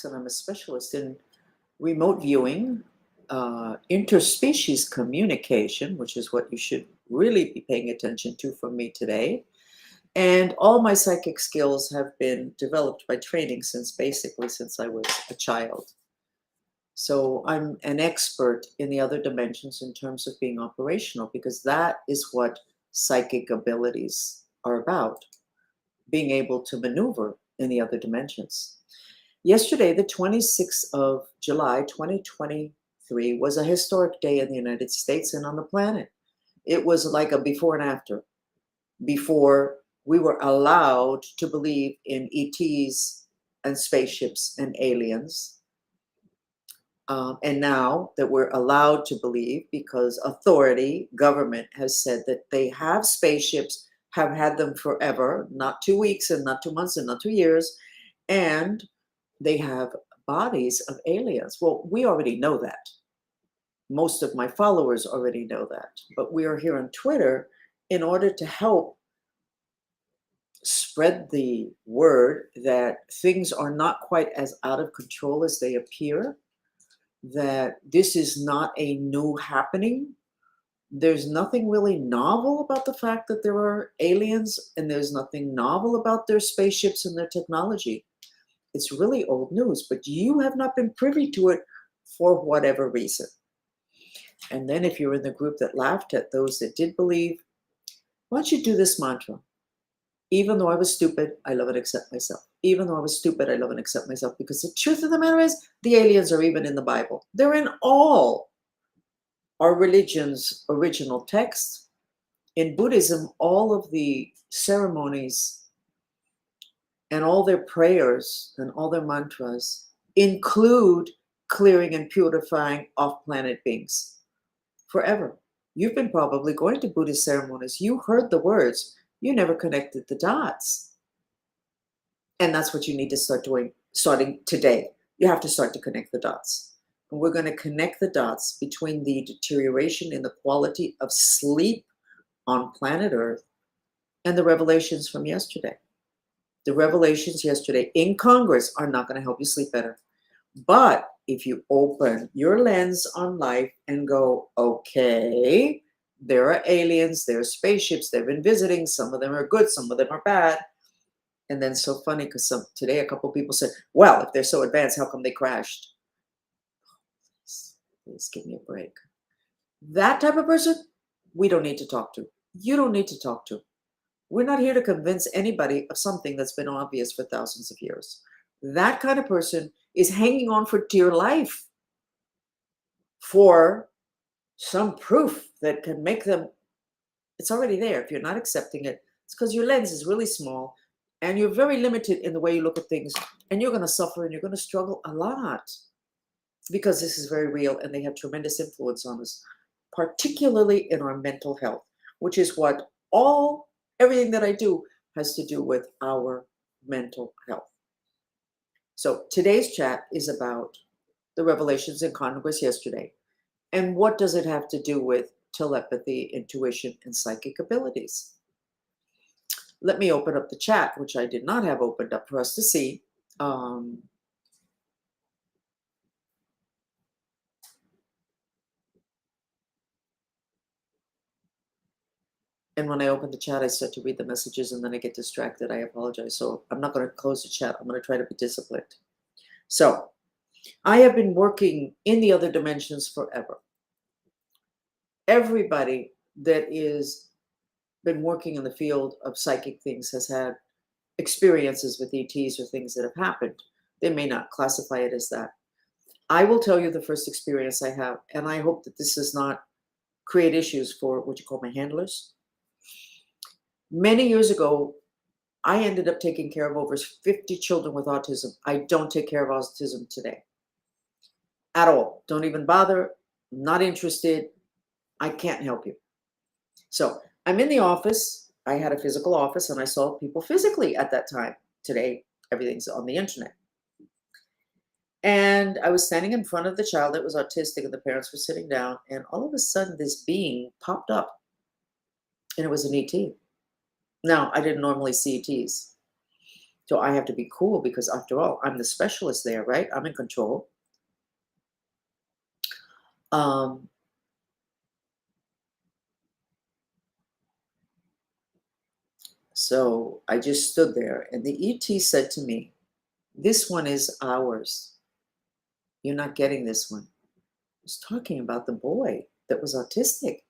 And I'm a specialist in remote viewing, interspecies communication, which is what you should really be paying attention to from me today. And all my psychic skills have been developed by training since I was a child. So I'm an expert in the other dimensions in terms of being operational, because that is what psychic abilities are about, being able to maneuver in the other dimensions. Yesterday, the 26th of July, 2023, was a historic day in the United States and on the planet. It was like a before and after. Before, we were allowed to believe in ETs and spaceships and aliens. And now that we're allowed to believe, because authority, government, has said that they have spaceships, have had them forever, not 2 weeks and not 2 months and not 2 years, and they have bodies of aliens. Well, we already know that. Most of my followers already know that. But we are here on Twitter in order to help spread the word that things are not quite as out of control as they appear, that this is not a new happening. There's nothing really novel about the fact that there are aliens, and there's nothing novel about their spaceships and their technology. It's really old news, but you have not been privy to it for whatever reason. And then if you're in the group that laughed at those that did believe, why don't you do this mantra? Even though I was stupid, I love and accept myself. Even though I was stupid, I love and accept myself. Because the truth of the matter is, the aliens are even in the Bible. They're in all our religion's original texts. In Buddhism, all of the ceremonies and all their prayers and all their mantras include clearing and purifying off-planet beings forever. You've been probably going to Buddhist ceremonies. You heard the words. You never connected the dots. And that's what you need to start doing starting today. You have to start to connect the dots. And we're going to connect the dots between the deterioration in the quality of sleep on planet Earth and the revelations from yesterday. The revelations yesterday in Congress are not going to help you sleep better. But if you open your lens on life and go, okay, there are aliens, there are spaceships, they've been visiting, some of them are good, some of them are bad. And then so funny, because today a couple people said, well, if they're so advanced, how come they crashed? Please give me a break. That type of person, we don't need to talk to. You don't need to talk to. We're not here to convince anybody of something that's been obvious for thousands of years. That kind of person is hanging on for dear life for some proof that can make them, it's already there. If you're not accepting it, it's because your lens is really small and you're very limited in the way you look at things, and you're going to suffer and you're going to struggle a lot, because this is very real and they have tremendous influence on us, particularly in our mental health, which is what everything that I do has to do with our mental health. So today's chat is about the revelations in Congress yesterday. And what does it have to do with telepathy, intuition, and psychic abilities? Let me open up the chat, which I did not have opened up for us to see. And when I open the chat, I start to read the messages and then I get distracted. I apologize. So I'm not going to close the chat. I'm going to try to be disciplined. So I have been working in the other dimensions forever. Everybody that is been working in the field of psychic things has had experiences with ETs or things that have happened. They may not classify it as that. I will tell you the first experience I have, and I hope that this does not create issues for what you call my handlers. Many years ago, I ended up taking care of over 50 children with autism. I don't take care of autism today at all. Don't even bother. Not interested. I can't help you. So I'm in the office. I had a physical office and I saw people physically at that time. Today, everything's on the internet. And I was standing in front of the child that was autistic and the parents were sitting down, and all of a sudden this being popped up and it was an ET. Now, I didn't normally see ETs. So I have to be cool because after all, I'm the specialist there, right? I'm in control. Um, so I just stood there and the ET said to me, "This one is ours. You're not getting this one." I was talking about the boy that was autistic.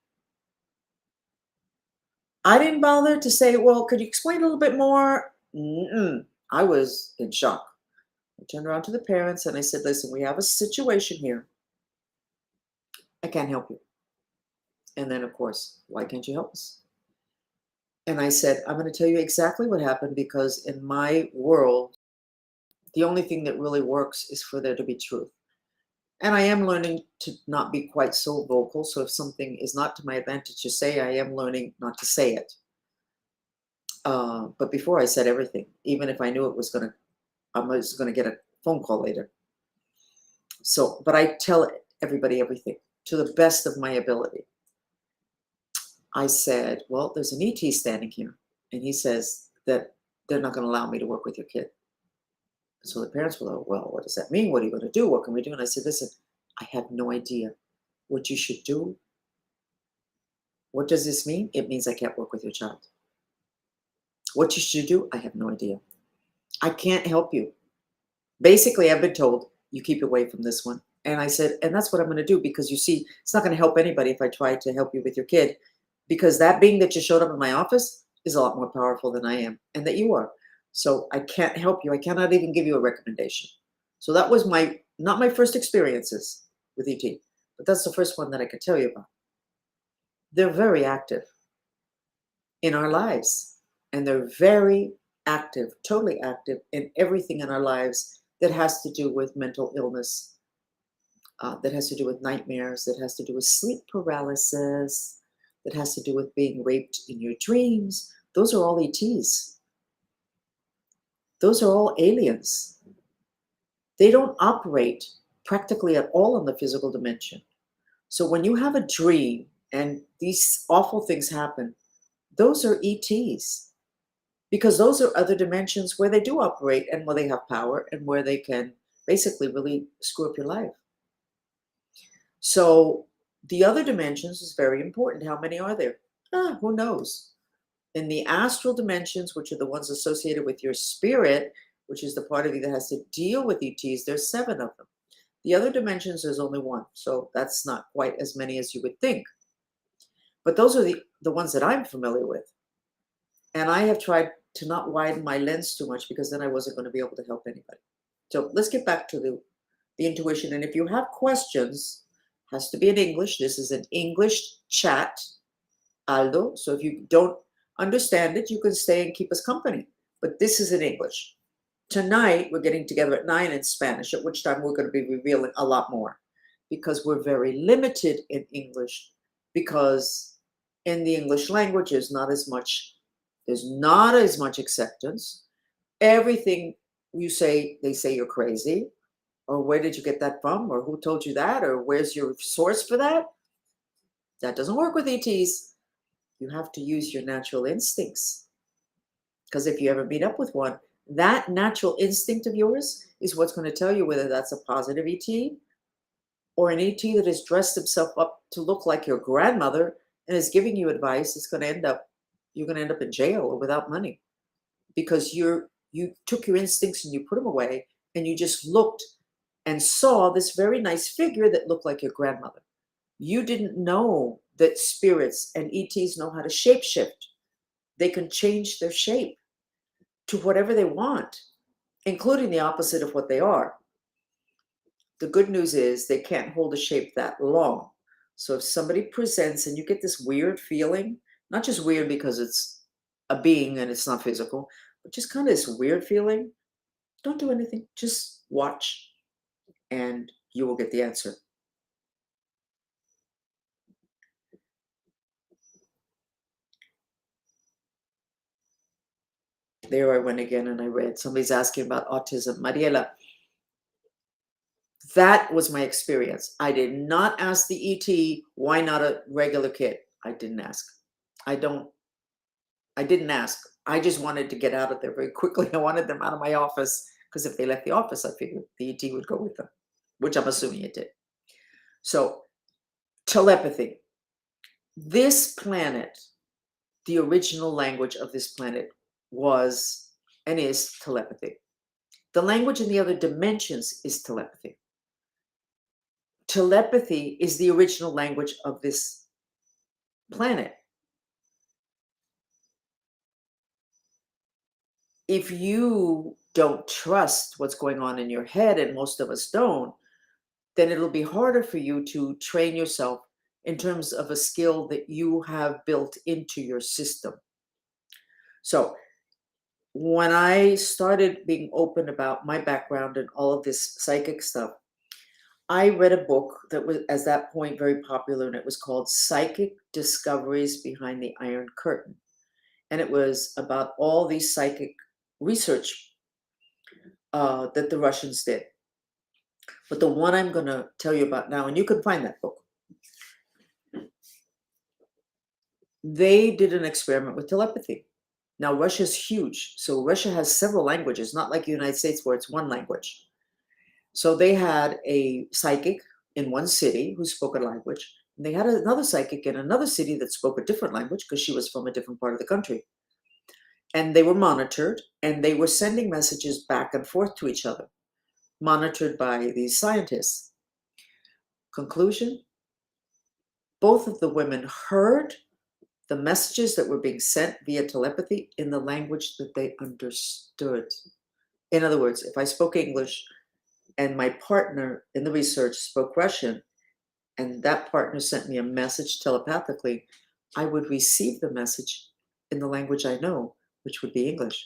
I didn't bother to say, "Well, could you explain a little bit more?" Mm-mm. I was in shock. I turned around to the parents and I said, "Listen, we have a situation here. I can't help you." And then, of course, "Why can't you help us?" And I said, "I'm going to tell you exactly what happened because in my world, the only thing that really works is for there to be truth. And I am learning to not be quite so vocal. So if something is not to my advantage to say, I am learning not to say it. But before I said everything, even if I knew I was going to get a phone call later. So, but I tell everybody everything to the best of my ability. I said, "Well, there's an ET standing here." And he says that they're not going to allow me to work with your kid. So the parents were like, "Well, what does that mean? What are you going to do? What can we do?" And I said, "Listen, I have no idea what you should do. What does this mean? It means I can't work with your child. What you should do? I have no idea. I can't help you. Basically, I've been told you keep away from this one." And I said, "And that's what I'm going to do because you see, it's not going to help anybody if I try to help you with your kid because that being that you showed up in my office is a lot more powerful than I am and that you are. So I can't help you. I cannot even give you a recommendation." So that was not my first experiences with ET, but that's the first one that I could tell you about. They're very active in our lives, and they're very active, totally active in everything in our lives that has to do with mental illness, that has to do with nightmares, that has to do with sleep paralysis, that has to do with being raped in your dreams. Those are all ETs. Those are all aliens. They don't operate practically at all in the physical dimension. So when you have a dream and these awful things happen, those are ETs because those are other dimensions where they do operate and where they have power and where they can basically really screw up your life. So the other dimensions is very important. How many are there? Who knows? In the astral dimensions, which are the ones associated with your spirit, which is the part of you that has to deal with ETs, there's 7 of them. The other dimensions, there's only 1. So that's not quite as many as you would think. But those are the ones that I'm familiar with. And I have tried to not widen my lens too much because then I wasn't going to be able to help anybody. So let's get back to the intuition. And if you have questions, has to be in English. This is an English chat, Aldo. So if you don't understand it, you can stay and keep us company. But this is in English. Tonight, we're getting together at 9 in Spanish, at which time we're going to be revealing a lot more because we're very limited in English because in the English language, there's not as much acceptance. Everything you say, they say you're crazy, or where did you get that from, or who told you that, or where's your source for that? That doesn't work with ETs. You have to use your natural instincts. Because if you ever meet up with one, that natural instinct of yours is what's going to tell you whether that's a positive ET or an ET that has dressed himself up to look like your grandmother and is giving you advice. You're going to end up in jail or without money because you took your instincts and you put them away and you just looked and saw this very nice figure that looked like your grandmother. You didn't know that spirits and ETs know how to shapeshift. They can change their shape to whatever they want, including the opposite of what they are. The good news is they can't hold a shape that long. So if somebody presents and you get this weird feeling, not just weird because it's a being and it's not physical, but just kind of this weird feeling, don't do anything. Just watch and you will get the answer. There I went again and I read. Somebody's asking about autism. Mariela, that was my experience. I did not ask the ET, why not a regular kid? I didn't ask. I didn't ask. I just wanted to get out of there very quickly. I wanted them out of my office because if they left the office, I figured the ET would go with them, which I'm assuming it did. So, telepathy. This planet, the original language of this planet was and is telepathy. The language in the other dimensions is telepathy. Telepathy is the original language of this planet. If you don't trust what's going on in your head, and most of us don't, then it'll be harder for you to train yourself in terms of a skill that you have built into your system. So, when I started being open about my background and all of this psychic stuff, I read a book that was, at that point, very popular, and it was called Psychic Discoveries Behind the Iron Curtain. And it was about all these psychic research that the Russians did. But the one I'm going to tell you about now, and you can find that book, they did an experiment with telepathy. Now, Russia's huge. So Russia has several languages, not like the United States where it's one language. So they had a psychic in one city who spoke a language. And they had another psychic in another city that spoke a different language because she was from a different part of the country. And they were monitored, and they were sending messages back and forth to each other, monitored by these scientists. Conclusion: both of the women heard the messages that were being sent via telepathy in the language that they understood. In other words, if I spoke English and my partner in the research spoke Russian, and that partner sent me a message telepathically, I would receive the message in the language I know, which would be English.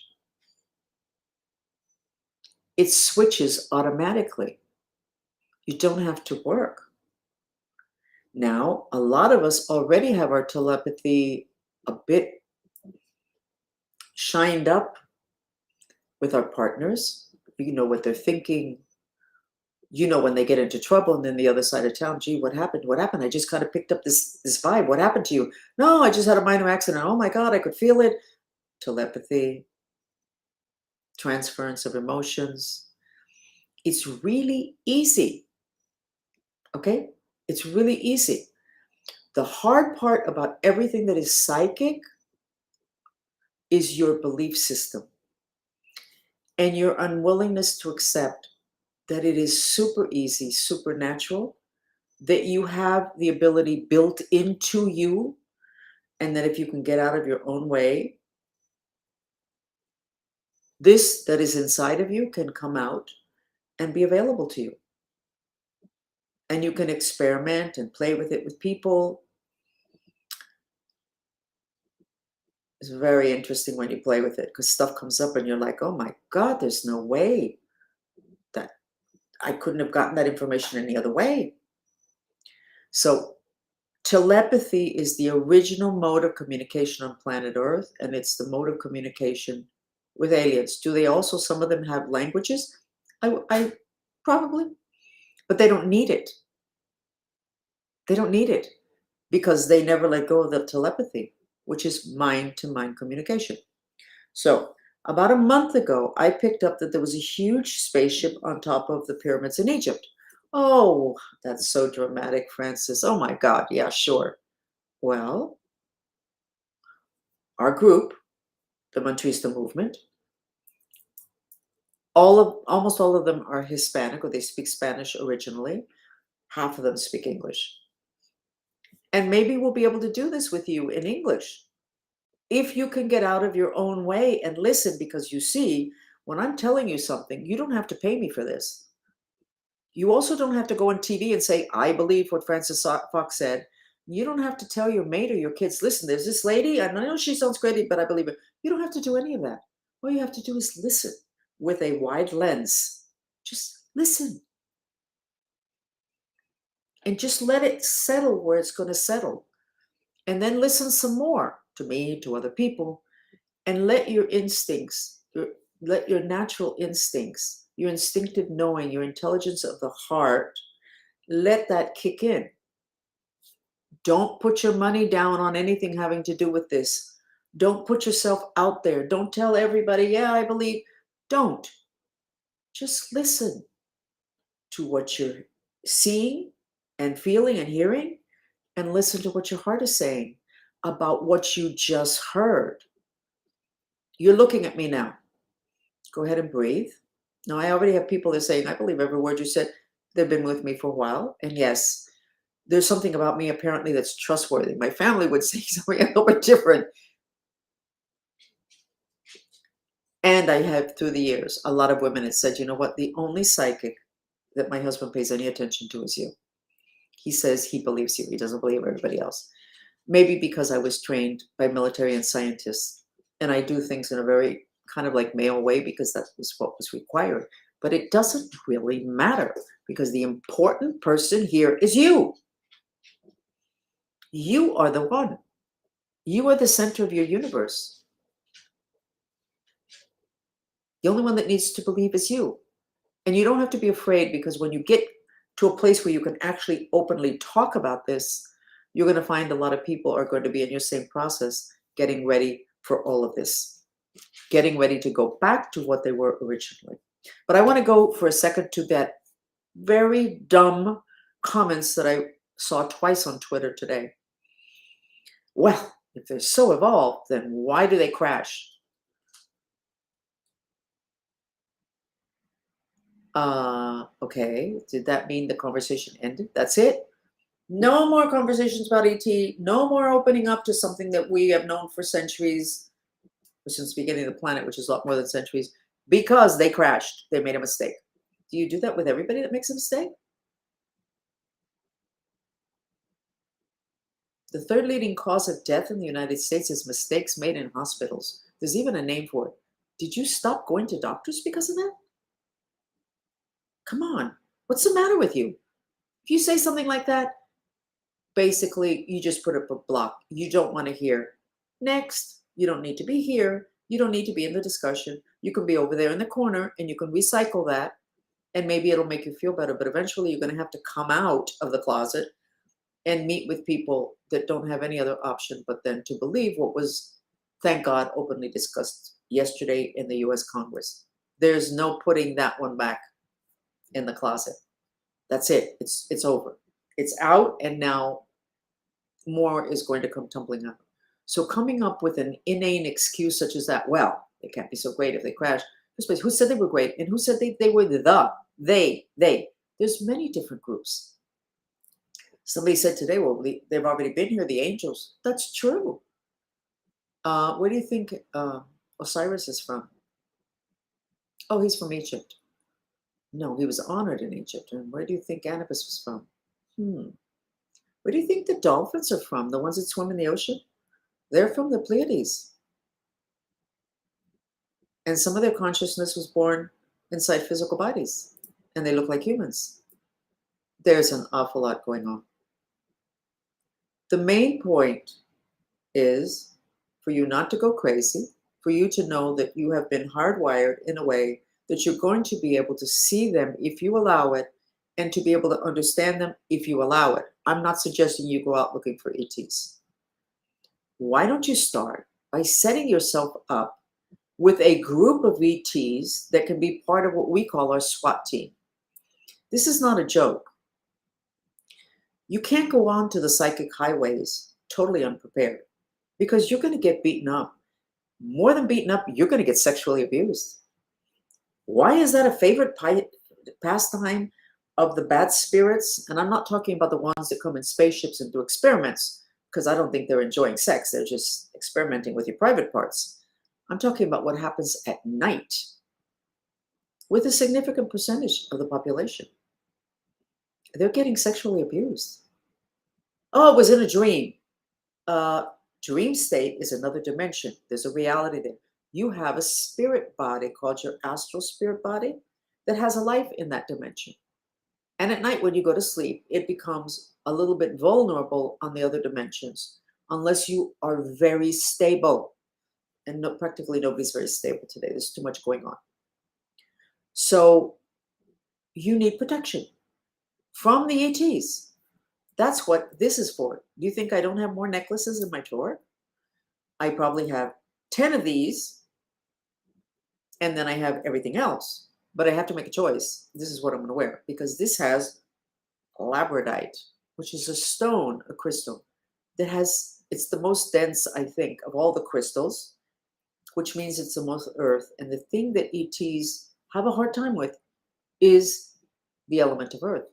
It switches automatically. You don't have to work. Now, a lot of us already have our telepathy a bit shined up with our partners. You know what they're thinking. You know when they get into trouble, and then the other side of town, gee, what happened? What happened? I just kind of picked up this vibe. What happened to you? No, I just had a minor accident. Oh my God, I could feel it. Telepathy, transference of emotions. It's really easy. Okay? It's really easy. The hard part about everything that is psychic is your belief system and your unwillingness to accept that it is super easy, supernatural, that you have the ability built into you, and that if you can get out of your own way, this that is inside of you can come out and be available to you. And you can experiment and play with it with people. It's very interesting when you play with it because stuff comes up and you're like, oh my God, there's no way that I couldn't have gotten that information any other way. So telepathy is the original mode of communication on planet Earth, and it's the mode of communication with aliens. Do they also, some of them have languages? I probably, but they don't need it. They don't need it because they never let go of the telepathy, which is mind-to-mind communication. So about a month ago, I picked up that there was a huge spaceship on top of the pyramids in Egypt. Oh, that's so dramatic, Francis. Oh my God, yeah, sure. Well, our group, the Mantrista movement, almost all of them are Hispanic, or they speak Spanish originally. Half of them speak English. And maybe we'll be able to do this with you in English. If you can get out of your own way and listen, because you see, when I'm telling you something, you don't have to pay me for this. You also don't have to go on TV and say, I believe what Francis Fox said. You don't have to tell your mate or your kids, listen, there's this lady, I know she sounds crazy, but I believe it. You don't have to do any of that. All you have to do is listen with a wide lens. Just listen. And just let it settle where it's going to settle. And then listen some more to me, to other people, and let your instincts, let your natural instincts, your instinctive knowing, your intelligence of the heart, let that kick in. Don't put your money down on anything having to do with this. Don't put yourself out there. Don't tell everybody, yeah, I believe. Don't. Just listen to what you're seeing and feeling and hearing, and listen to what your heart is saying about what you just heard. You're looking at me now. Go ahead and breathe. Now, I already have people that are saying, I believe every word you said. They've been with me for a while. And yes, there's something about me apparently that's trustworthy. My family would say something a little bit different. And I have, through the years, a lot of women have said, you know what? The only psychic that my husband pays any attention to is you. He says he believes you. He doesn't believe everybody else. Maybe because I was trained by military and scientists, and I do things in a very kind of like male way because that was what was required. But it doesn't really matter because the important person here is you. You are the one. You are the center of your universe. The only one that needs to believe is you. And you don't have to be afraid, because when you get to a place where you can actually openly talk about this, you're going to find a lot of people are going to be in your same process, getting ready for all of this, getting ready to go back to what they were originally. But I want to go for a second to that very dumb comments that I saw twice on Twitter today. Well, if they're so evolved, then why do they crash? Okay, did that mean the conversation ended? That's it? No more conversations about ET, no more opening up to something that we have known for centuries, since the beginning of the planet, which is a lot more than centuries, because they crashed. They made a mistake. Do you do that with everybody that makes a mistake? The third leading cause of death in the United States is mistakes made in hospitals. There's even a name for it. Did you stop going to doctors because of that? Come on. What's the matter with you? If you say something like that, basically you just put up a block. You don't want to hear. Next, you don't need to be here. You don't need to be in the discussion. You can be over there in the corner and you can recycle that, and maybe it'll make you feel better. But eventually you're going to have to come out of the closet and meet with people that don't have any other option but then to believe what was, thank God, openly discussed yesterday in the US Congress. There's no putting that one back in the closet. That's it. It's over. It's out, and now more is going to come tumbling up. So coming up with an inane excuse such as that, well, they can't be so great if they crash. Who said they were great? And who said they were they? There's many different groups. Somebody said today, well, they've already been here, the angels. That's true. Where do you think Osiris is from? Oh, he's from Egypt. No, he was honored in Egypt. And where do you think Anubis was from? Where do you think the dolphins are from? The ones that swim in the ocean? They're from the Pleiades. And some of their consciousness was born inside physical bodies. And they look like humans. There's an awful lot going on. The main point is for you not to go crazy, for you to know that you have been hardwired in a way that you're going to be able to see them if you allow it, and to be able to understand them if you allow it. I'm not suggesting you go out looking for ETs. Why don't you start by setting yourself up with a group of ETs that can be part of what we call our SWAT team? This is not a joke. You can't go on to the psychic highways totally unprepared, because you're going to get beaten up. More than beaten up, you're going to get sexually abused. Why is that a favorite pastime of the bad spirits? And I'm not talking about the ones that come in spaceships and do experiments, because I don't think they're enjoying sex. They're just experimenting with your private parts. I'm talking about what happens at night with a significant percentage of the population. They're getting sexually abused. Oh, it was in a dream. Dream state is another dimension. There's a reality there. You have a spirit body called your astral spirit body that has a life in that dimension. And at night when you go to sleep, it becomes a little bit vulnerable on the other dimensions unless you are very stable. And practically nobody's very stable today. There's too much going on. So you need protection from the ETs. That's what this is for. Do you think I don't have more necklaces in my drawer? I probably have 10 of these, and then I have everything else. But I have to make a choice. This is what I'm going to wear because this has labradite, which is a stone, a crystal that has, it's the most dense, I think, of all the crystals, which means it's the most earth. And the thing that ETs have a hard time with is the element of earth.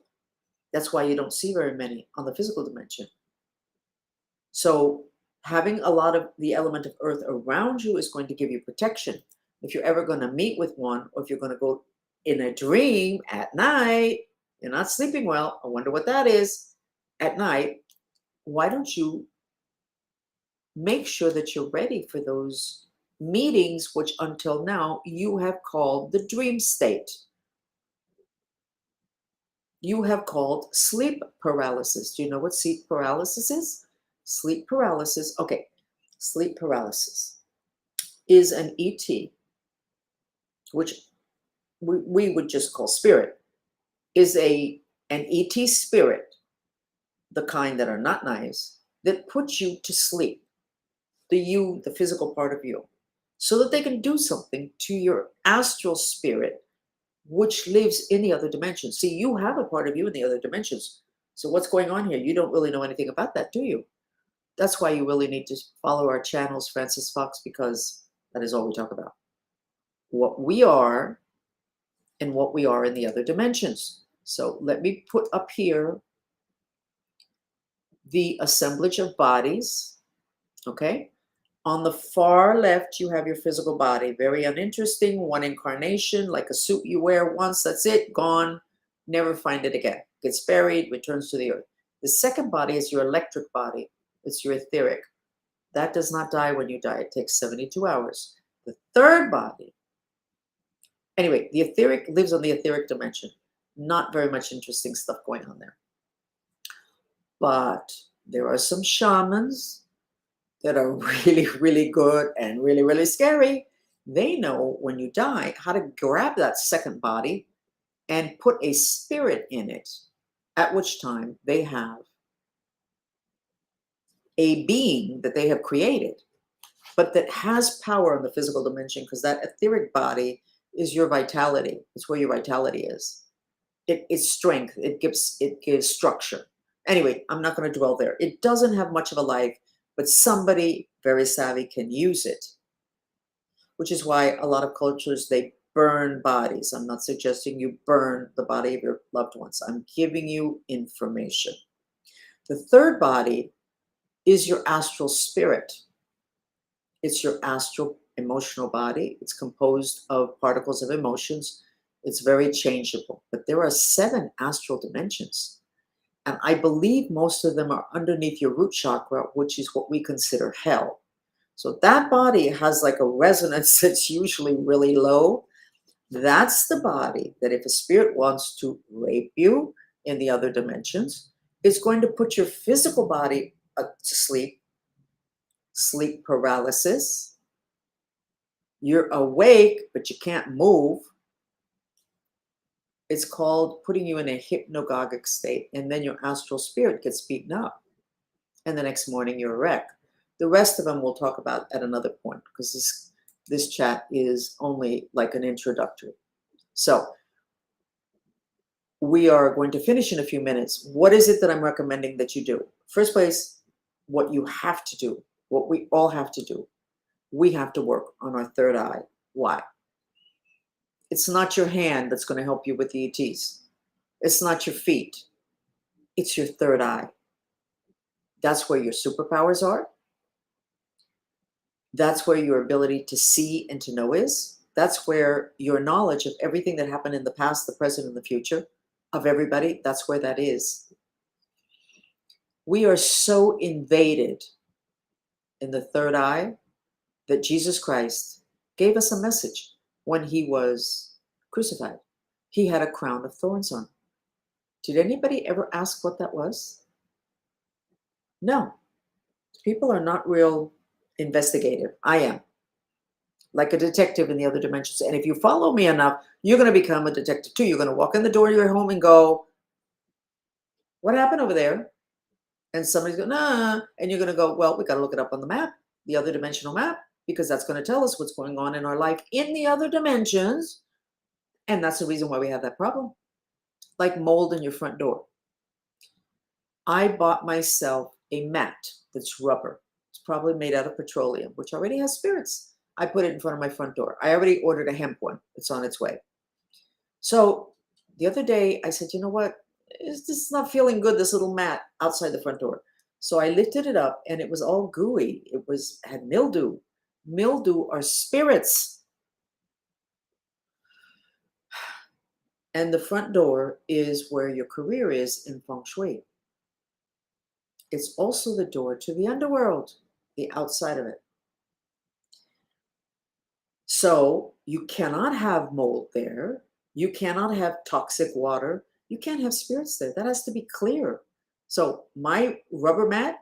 That's why you don't see very many on the physical dimension. So having a lot of the element of earth around you is going to give you protection. If you're ever going to meet with one, or if you're going to go in a dream at night, you're not sleeping well, I wonder what that is, at night, why don't you make sure that you're ready for those meetings, which until now you have called the dream state. You have called sleep paralysis. Do you know what sleep paralysis is? Sleep paralysis, okay, sleep paralysis is an ET, which we would just call spirit, is an ET spirit, the kind that are not nice, that puts you to sleep, the physical part of you, so that they can do something to your astral spirit, which lives in the other dimensions. See, you have a part of you in the other dimensions. So what's going on here? You don't really know anything about that, do you? That's why you really need to follow our channels, Francis Fox, because that is all we talk about. What we are and what we are in the other dimensions. So let me put up here the assemblage of bodies, okay? On the far left, you have your physical body. Very uninteresting, one incarnation, like a suit you wear once, that's it, gone, never find it again. Gets buried, returns to the earth. The second body is your electric body. It's your etheric. That does not die when you die. It takes 72 hours. The third body, anyway, the etheric lives on the etheric dimension. Not very much interesting stuff going on there. But there are some shamans that are really, really good and really, really scary. They know when you die how to grab that second body and put a spirit in it, at which time they have a being that they have created, but that has power in the physical dimension, because that etheric body is your vitality. It's where your vitality is. It's strength. It gives structure. Anyway, I'm not going to dwell there. It doesn't have much of a life, but somebody very savvy can use it, which is why a lot of cultures, they burn bodies. I'm not suggesting you burn the body of your loved ones. I'm giving you information. The third body is your astral spirit. It's your astral emotional body. It's composed of particles of emotions. It's very changeable, but there are 7 astral dimensions. And I believe most of them are underneath your root chakra, which is what we consider hell. So that body has like a resonance that's usually really low. That's the body that if a spirit wants to rape you in the other dimensions, it's going to put your physical body to sleep, sleep paralysis. You're awake, but you can't move. It's called putting you in a hypnagogic state, and then your astral spirit gets beaten up, and the next morning you're a wreck. The rest of them we'll talk about at another point, because this chat is only like an introductory. So we are going to finish in a few minutes. What is it that I'm recommending that you do? First place, what you have to do, what we all have to do, we have to work on our third eye. Why? It's not your hand that's going to help you with the ETs. It's not your feet. It's your third eye. That's where your superpowers are. That's where your ability to see and to know is. That's where your knowledge of everything that happened in the past, the present, and the future of everybody, that's where that is. We are so invaded in the third eye that Jesus Christ gave us a message when he was crucified. He had a crown of thorns on. Did anybody ever ask what that was? No. People are not real investigative. I am. Like a detective in the other dimensions. And if you follow me enough, you're going to become a detective too. You're going to walk in the door of your home and go, what happened over there? And somebody's going, nah. And you're going to go, well, we got to look it up on the map. the other dimensional map, because that's going to tell us what's going on in our life in the other dimensions. And that's the reason why we have that problem. Like mold in your front door. I bought myself a mat that's rubber. It's probably made out of petroleum, which already has spirits. I put it in front of my front door. I already ordered a hemp one. It's on its way. So the other day I said, you know what? This is not feeling good, this little mat outside the front door. So I lifted it up and it was all gooey. It had mildew. Mildew are spirits. And the front door is where your career is in feng shui. It's also the door to the underworld, the outside of it. So you cannot have mold there. You cannot have toxic water. You can't have spirits there. That has to be clear. So my rubber mat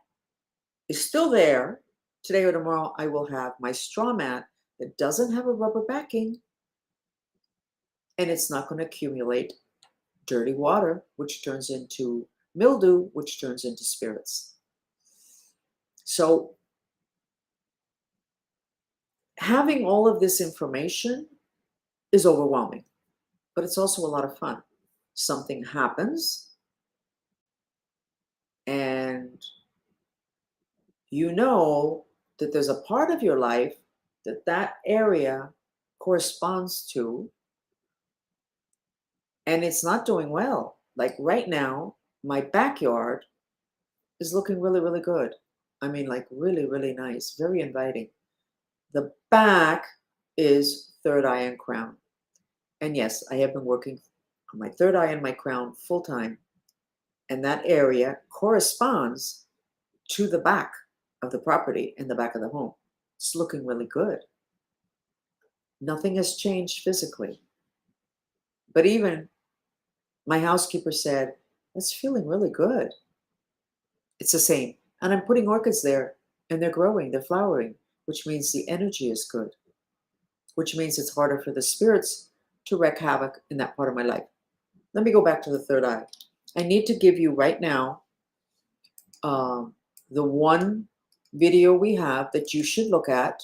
is still there. Today or tomorrow, I will have my straw mat that doesn't have a rubber backing. And it's not going to accumulate dirty water, which turns into mildew, which turns into spirits. So having all of this information is overwhelming, but it's also a lot of fun. Something happens and you know that there's a part of your life that that area corresponds to, and it's not doing well. Like right now, my backyard is looking really, really good. I mean, like really, really nice, very inviting. The back is third eye and crown. And yes, I have been working on my third eye and my crown full time. And that area corresponds to the back of the property and the back of the home. It's looking really good. Nothing has changed physically. But even my housekeeper said, it's feeling really good. It's the same. And I'm putting orchids there and they're growing, they're flowering, which means the energy is good, which means it's harder for the spirits to wreak havoc in that part of my life. Let me go back to the third eye. I need to give you right now the one video we have that you should look at,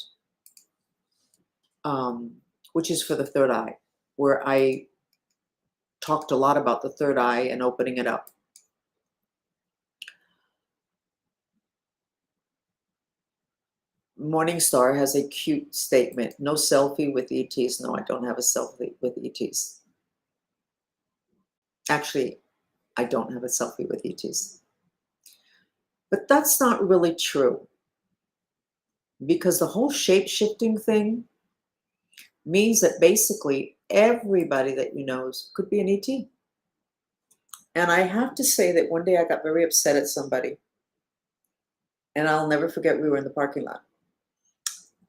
which is for the third eye, where I talked a lot about the third eye and opening it up. Morningstar has a cute statement. No selfie with ETs. No, I don't have a selfie with ETs. Actually, I don't have a selfie with ETs. But that's not really true, because the whole shape-shifting thing means that basically everybody that you know could be an ET. And I have to say that one day I got very upset at somebody. And I'll never forget, we were in the parking lot.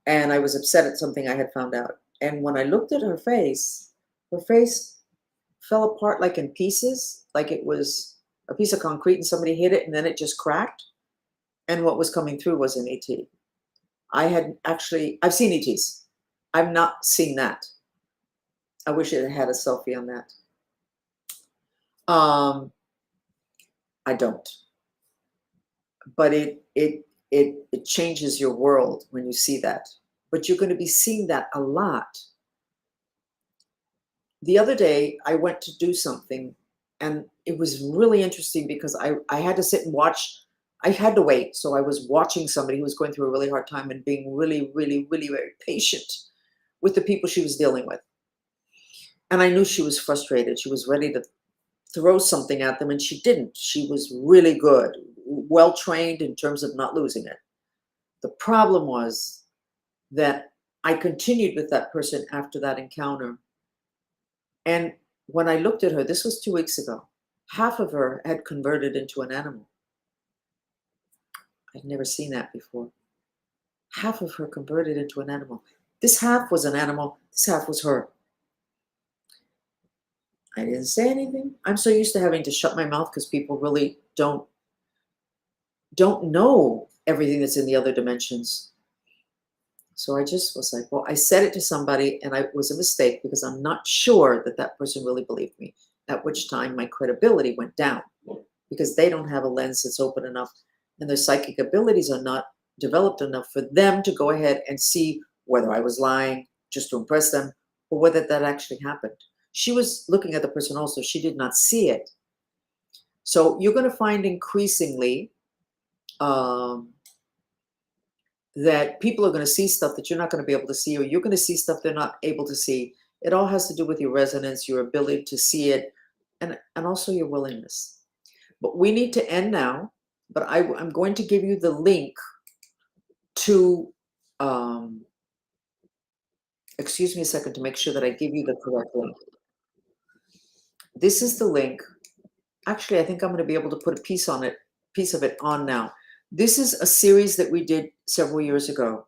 And I was upset at something I had found out. And when I looked at her face fell apart like in pieces, like it was a piece of concrete and somebody hit it and then it just cracked. And what was coming through was an ET. I've seen ETs. I've not seen that. I wish it had a selfie on that. I don't. But it changes your world when you see that. But you're going to be seeing that a lot. The other day, I went to do something, and it was really interesting because I had to sit and watch. I had to wait. So I was watching somebody who was going through a really hard time and being really, really, really very patient with the people she was dealing with. And I knew she was frustrated. She was ready to throw something at them, and she didn't. She was really good, well trained in terms of not losing it. The problem was that I continued with that person after that encounter. And when I looked at her, this was 2 weeks ago, half of her had converted into an animal. I'd never seen that before. Half of her converted into an animal. This half was an animal, this half was her. I didn't say anything. I'm so used to having to shut my mouth because people really don't know everything that's in the other dimensions. So I just was like, well, I said it to somebody and it was a mistake because I'm not sure that that person really believed me, at which time my credibility went down because they don't have a lens that's open enough and their psychic abilities are not developed enough for them to go ahead and see whether I was lying just to impress them or whether that actually happened. She was looking at the person also. She did not see it. So you're going to find increasingly that people are going to see stuff that you're not going to be able to see, or you're going to see stuff they're not able to see. It all has to do with your resonance, your ability to see it, and also your willingness. But we need to end now. But I'm going to give you the link to, excuse me a second to make sure that I give you the correct link. This is the link. Actually, I think I'm going to be able to put a piece of it on now. This is a series that we did several years ago.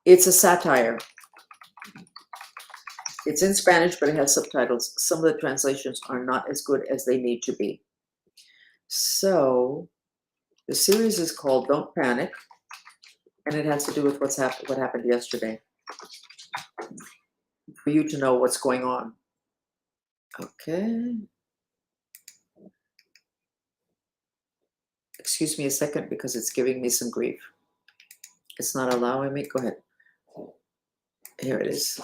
It's a satire. It's in Spanish, but it has subtitles. Some of the translations are not as good as they need to be. So the series is called Don't Panic, and it has to do with what happened yesterday, for you to know what's going on. Okay. Excuse me a second because it's giving me some grief. It's not allowing me. Go ahead. Here it is.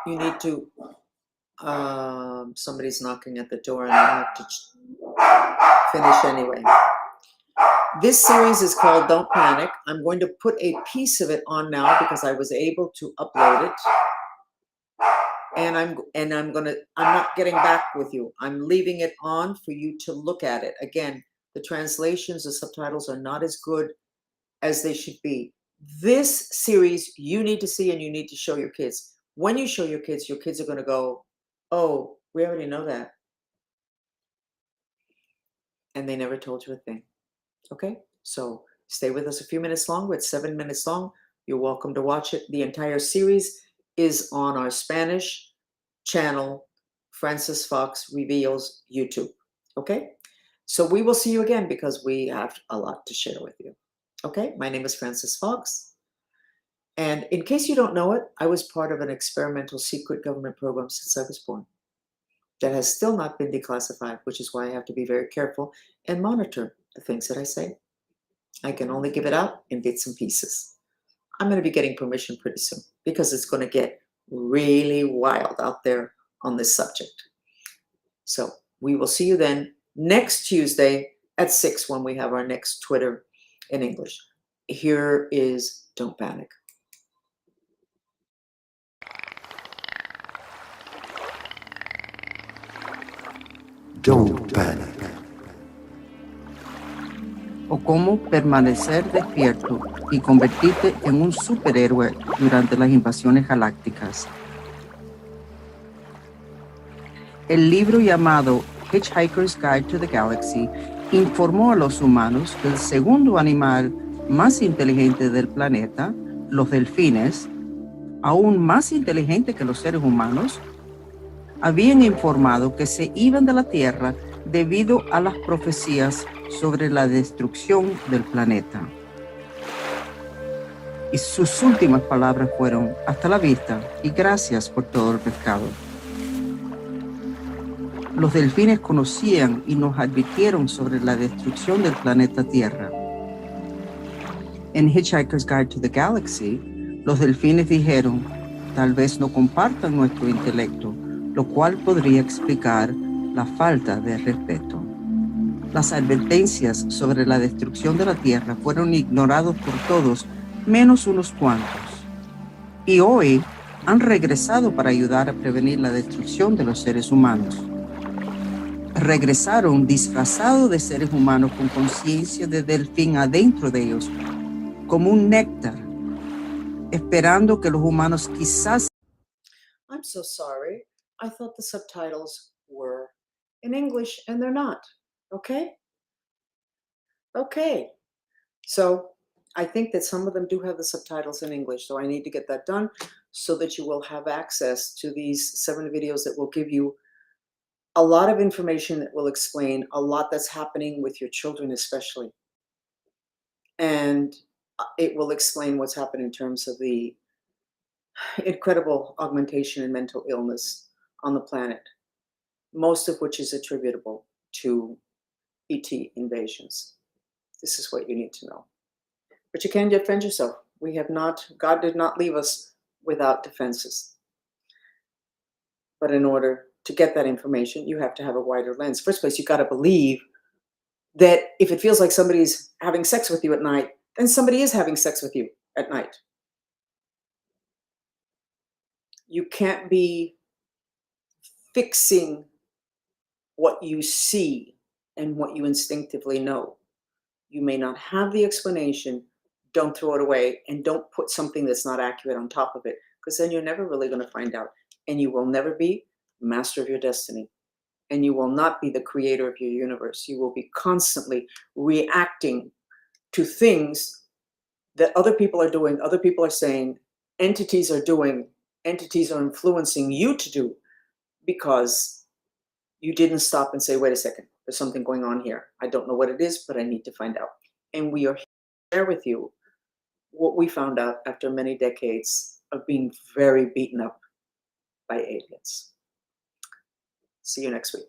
You need to, somebody's knocking at the door and I have to finish anyway. This series is called Don't Panic. I'm going to put a piece of it on now because I was able to upload it. And I'm not getting back with you. I'm leaving it on for you to look at it. Again, the translations, the subtitles are not as good as they should be. This series you need to see and you need to show your kids. When you show your kids are going to go, oh, we already know that. And they never told you a thing. Okay? So stay with us a few minutes longer. It's 7 minutes long. You're welcome to watch it. The entire series is on our Spanish channel, Francis Fox Reveals YouTube. Okay? So we will see you again because we have a lot to share with you. Okay? My name is Francis Fox. And in case you don't know it, I was part of an experimental secret government program since I was born that has still not been declassified, which is why I have to be very careful and monitor the things that I say. I can only give it out in bits and pieces. I'm going to be getting permission pretty soon because it's going to get really wild out there on this subject. So we will see you then next Tuesday at 6 when we have our next Twitter in English. Here is Don't Panic. Don't panic. O cómo permanecer despierto y convertirte en un superhéroe durante las invasiones galácticas. El libro llamado Hitchhiker's Guide to the Galaxy informó a los humanos que el segundo animal más inteligente del planeta, los delfines, aún más inteligente que los seres humanos, habían informado que se iban de la Tierra debido a las profecías sobre la destrucción del planeta. Y sus últimas palabras fueron: hasta la vista y gracias por todo el pescado. Los delfines conocían y nos advirtieron sobre la destrucción del planeta Tierra. En Hitchhiker's Guide to the Galaxy, los delfines dijeron: tal vez no compartan nuestro intelecto, lo cual podría explicar la falta de respeto. Las advertencias sobre la destrucción de la Tierra fueron ignorados por todos, menos unos cuantos. Y hoy han regresado para ayudar a prevenir la destrucción de los seres humanos. Regresaron disfrazados de seres humanos con conciencia de delfín adentro de ellos, como un néctar, esperando que los humanos quizás... I'm so sorry. I thought the subtitles were in English and they're not. Okay? Okay. So I think that some of them do have the subtitles in English, so I need to get that done so that you will have access to these 7 videos that will give you a lot of information that will explain a lot that's happening with your children especially. And it will explain what's happened in terms of the incredible augmentation in mental illness on the planet. most of which is attributable to ET invasions. This is what you need to know. But you can defend yourself. God did not leave us without defenses. But in order to get that information, you have to have a wider lens. First place, you got to believe that if it feels like somebody's having sex with you at night, then somebody is having sex with you at night. You can't be fixing what you see and what you instinctively know. You may not have the explanation. Don't throw it away, and don't put something that's not accurate on top of it, because then you're never really going to find out, and you will never be master of your destiny, and you will not be the creator of your universe. You will be constantly reacting to things that other people are doing, other people are saying, entities are doing, entities are influencing you to do, because you didn't stop and say, wait a second, there's something going on here. I don't know what it is, but I need to find out. And we are here to share with you what we found out after many decades of being very beaten up by aliens. See you next week.